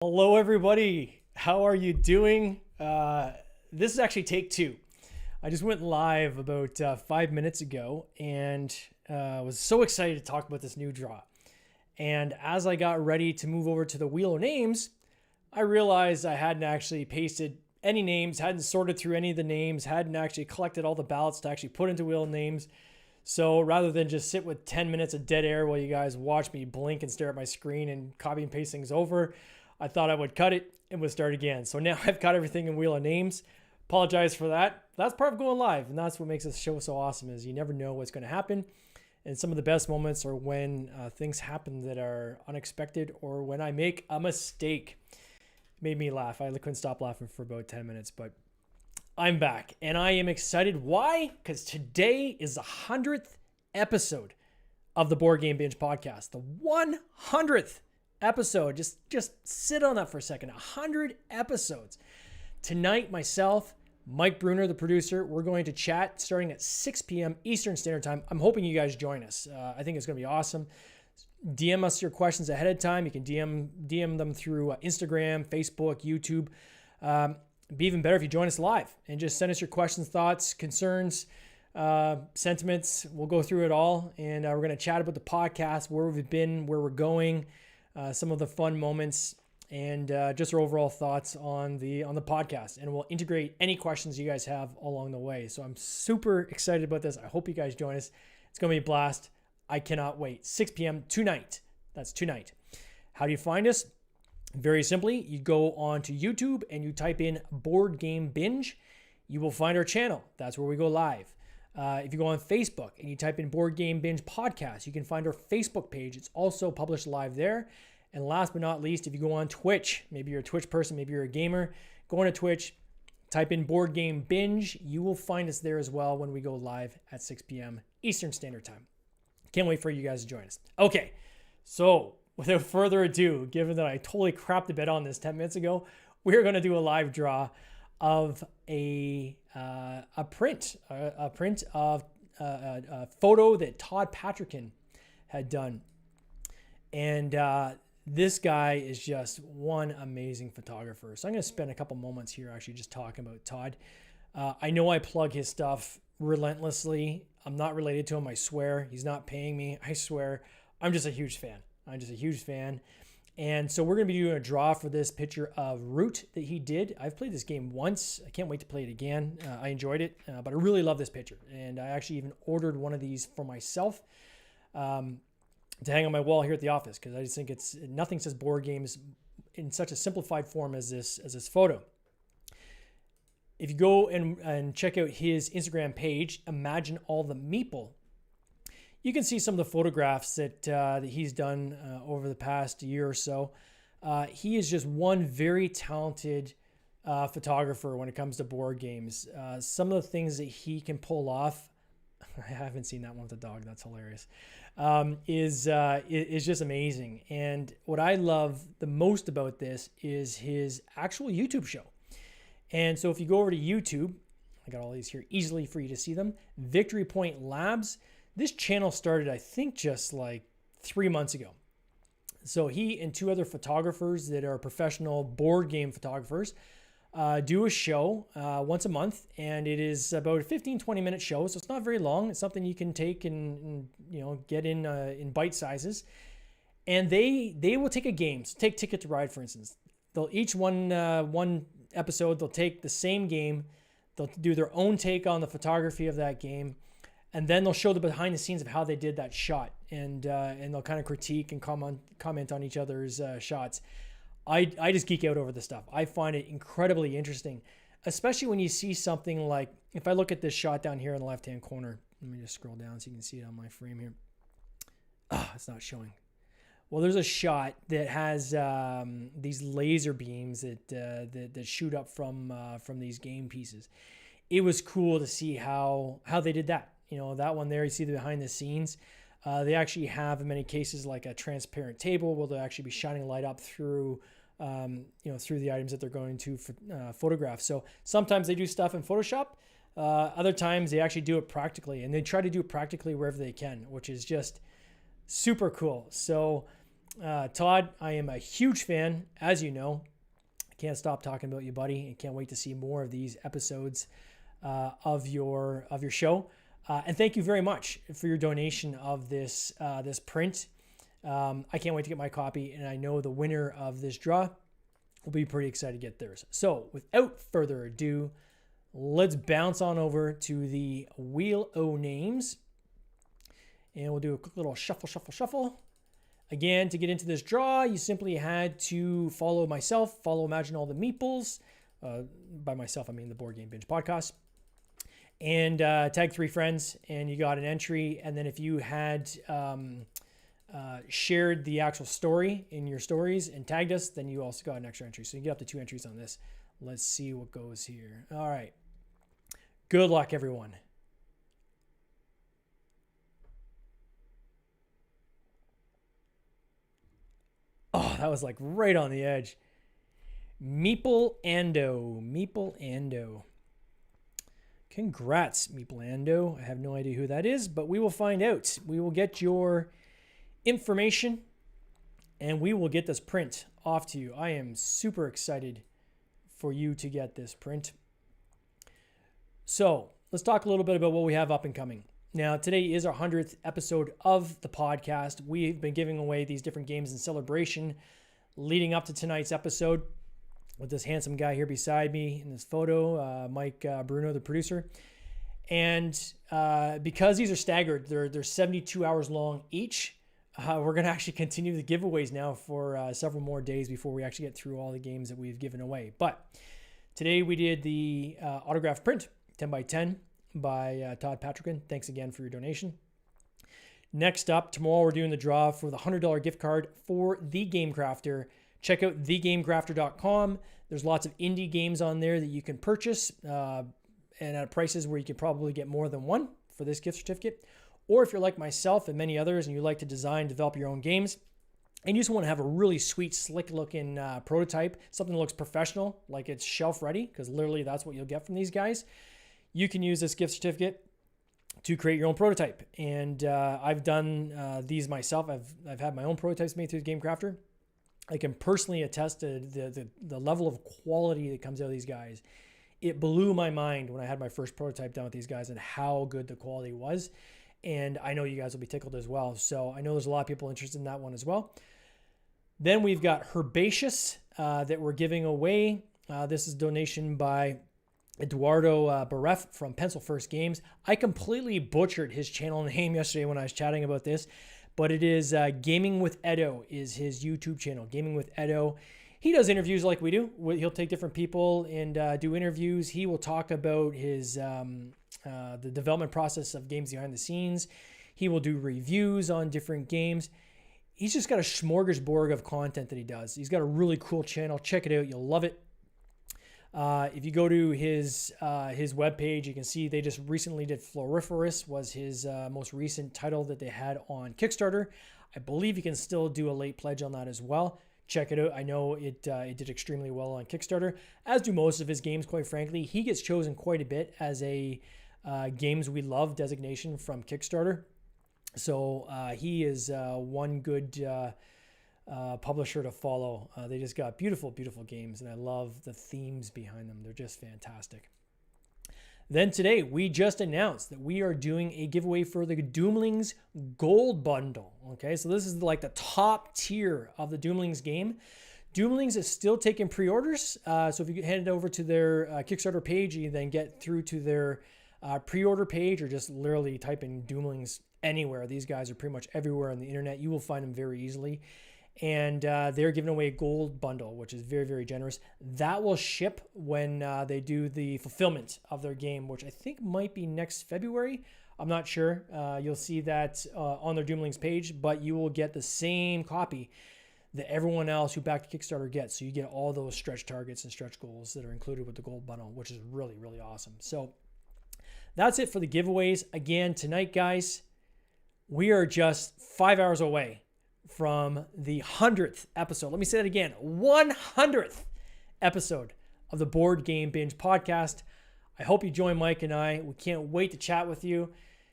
Hello, everybody. How are you doing? This is actually take two. I just went live about 5 minutes ago and was so excited to talk about this new draw. And as I got ready to move over to the wheel of names, I realized I hadn't actually pasted any names, hadn't sorted through any of the names, hadn't actually collected all the ballots to actually put into wheel of names. So rather than just sit with 10 minutes of dead air while you guys watch me blink and stare at my screen and copy and paste things over, I thought I would cut it and would start again. So now I've got everything in wheel of names. Apologize for that. That's part of going live, and that's what makes this show so awesome is you never know what's going to happen. And some of the best moments are when things happen that are unexpected or when I make a mistake. Made me laugh. I couldn't stop laughing for about 10 minutes, but I'm back and I am excited. Why? Because today is the 100th episode of the Board Game Binge podcast. The 100th episode. Just sit on that for a second. 100 episodes. Tonight, myself, Mike Bruner, the producer, we're going to chat starting at 6 p.m. Eastern Standard Time. I'm hoping you guys join us. I think it's going to be awesome. DM us your questions ahead of time. You can DM them through Instagram, Facebook, YouTube. It'd be even better if you join us live and just send us your questions, thoughts, concerns, sentiments. We'll go through it all, and we're going to chat about the podcast, where we've been, where we're going, some of the fun moments, and just our overall thoughts on the podcast. And we'll integrate any questions you guys have along the way. So I'm super excited about this. I hope you guys join us. It's going to be a blast. I cannot wait. 6 p.m. tonight. That's tonight. How do you find us? Very simply, you go on to YouTube and you type in Board Game Binge. You will find our channel. That's where we go live. If you go on Facebook and you type in Board Game Binge Podcast, you can find our Facebook page. It's also published live there. And last but not least, if you go on Twitch, maybe you're a Twitch person, maybe you're a gamer, go on to Twitch, type in Board Game Binge. You will find us there as well when we go live at 6 p.m. Eastern Standard Time. Can't wait for you guys to join us. Okay, so without further ado, given that I totally crapped the bed on this 10 minutes ago, we're going to do a live draw of a print of a photo that Todd Patriquin had done. And this guy is just one amazing photographer. So I'm going to spend a couple moments here actually just talking about Todd. I know I plug his stuff relentlessly. I'm not related to him, I swear. He's not paying me, I swear. I'm just a huge fan. And so we're going to be doing a draw for this picture of Root that he did. I've played this game once. I can't wait to play it again. I enjoyed it, but I really love this picture. And I actually even ordered one of these for myself to hang on my wall here at the office, because I just think nothing says board games in such a simplified form as this photo. If you go and check out his Instagram page, Imagine All the Meeple, you can see some of the photographs that he's done over the past year or so. He is just one very talented photographer when it comes to board games. Some of the things that he can pull off, I haven't seen that one with the dog, that's hilarious, is just amazing. And what I love the most about this is his actual YouTube show. And so if you go over to YouTube, I got all these here easily for you to see them. Victory Point Labs. This channel started, I think, just like 3 months ago. So he and two other photographers that are professional board game photographers do a show once a month, and it is about a 15-20 minute show. So it's not very long. It's something you can take and get in bite sizes. And they will take a game. So take Ticket to Ride, for instance. They'll each one episode, they'll take the same game, they'll do their own take on the photography of that game, and then they'll show the behind the scenes of how they did that shot, and they'll kind of critique and comment on each other's shots. I just geek out over this stuff. I find it incredibly interesting, especially when you see something like, if I look at this shot down here in the left hand corner, let me just scroll down so you can see it on my frame here. It's not showing. Well, there's a shot that has these laser beams that shoot up from these game pieces. It was cool to see how they did that. That one there, you see the behind the scenes. They actually have, in many cases, like a transparent table where they'll actually be shining light up through through the items that they're going to photograph. So sometimes they do stuff in Photoshop. Other times they actually do it practically, and they try to do it practically wherever they can, which is just super cool. So Todd, I am a huge fan, as you know. I can't stop talking about you, buddy. I can't wait to see more of these episodes of your show. And thank you very much for your donation of this print. I can't wait to get my copy, and I know the winner of this draw will be pretty excited to get theirs. So without further ado, let's bounce on over to the Wheel O Names, and we'll do a quick little shuffle. Again, to get into this draw, you simply had to follow myself, follow Imagine All the Meeples. By myself, I mean the Board Game Binge podcast. And tag 3 friends, and you got an entry. And then if you had shared the actual story in your stories and tagged us, then you also got an extra entry. So you get up to 2 entries on this. Let's see what goes here. All right. Good luck, everyone. Oh, that was like right on the edge. Meeple Ando. Congrats, Meeple Ando. I have no idea who that is, but we will find out. We will get your information, and we will get this print off to you. I am super excited for you to get this print. So let's talk a little bit about what we have up and coming. Now, today is our 100th episode of the podcast. We've been giving away these different games in celebration leading up to tonight's episode with this handsome guy here beside me in this photo, Mike Bruno, the producer. And because these are staggered, they're 72 hours long each. We're going to actually continue the giveaways now for several more days before we actually get through all the games that we've given away. But today we did the autograph print, 10 by 10 by Todd Patriquin. Thanks again for your donation. Next up, tomorrow we're doing the draw for the $100 gift card for The Game Crafter. Check out thegamecrafter.com. There's lots of indie games on there that you can purchase and at prices where you can probably get more than one for this gift certificate. Or if you're like myself and many others and you like to design, develop your own games, and you just want to have a really sweet, slick-looking prototype, something that looks professional, like it's shelf-ready, because literally that's what you'll get from these guys, you can use this gift certificate to create your own prototype. And I've done these myself. I've had my own prototypes made through the Game Crafter. I can personally attest to the level of quality that comes out of these guys. It blew my mind when I had my first prototype done with these guys and how good the quality was. And I know you guys will be tickled as well. So I know there's a lot of people interested in that one as well. Then we've got Herbaceous that we're giving away. This is a donation by Eduardo Baref from Pencil First Games. I completely butchered his channel name yesterday when I was chatting about this, but it is Gaming with Edo is his YouTube channel, Gaming with Edo. He does interviews like we do. He'll take different people and do interviews. He will talk about his the development process of games behind the scenes. He will do reviews on different games. He's just got a smorgasbord of content that he does. He's got a really cool channel. Check it out. You'll love it. If you go to his webpage, you can see they just recently did Floriferous was his most recent title that they had on Kickstarter. I believe you can still do a late pledge on that as well. Check it out. I know it did extremely well on Kickstarter, as do most of his games, quite frankly. He gets chosen quite a bit as a Games We Love designation from Kickstarter. So he is one good publisher to follow. They just got beautiful, beautiful games, and I love the themes behind them. They're just fantastic. Then today, we just announced that we are doing a giveaway for the Doomlings Gold Bundle. Okay, so this is like the top tier of the Doomlings game. Doomlings is still taking pre-orders. So if you head over to their Kickstarter page, you then get through to their pre-order page, or just literally type in Doomlings anywhere. These guys are pretty much everywhere on the internet. You will find them very easily. And they're giving away a gold bundle, which is very, very generous. That will ship when they do the fulfillment of their game, which I think might be next February. I'm not sure. You'll see that on their Doomlings page, but you will get the same copy that everyone else who backed Kickstarter gets. So you get all those stretch targets and stretch goals that are included with the gold bundle, which is really, really awesome. So that's it for the giveaways. Again, tonight, guys, we are just 5 hours away from the 100th episode. Let me say that again. 100th episode of the Board Game Binge podcast. I hope you join Mike and I. We can't wait to chat with you,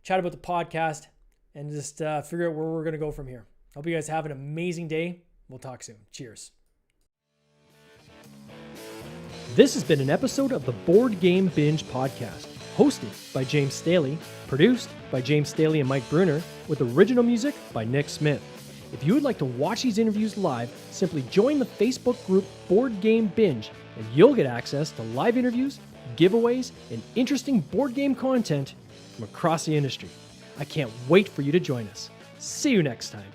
chat about the podcast, and just figure out where we're going to go from here. Hope you guys have an amazing day. We'll talk soon. Cheers. This has been an episode of the Board Game Binge podcast, hosted by James Staley, produced by James Staley and Mike Bruner, with original music by Nick Smith. If you would like to watch these interviews live, simply join the Facebook group Board Game Binge, and you'll get access to live interviews, giveaways, and interesting board game content from across the industry. I can't wait for you to join us. See you next time.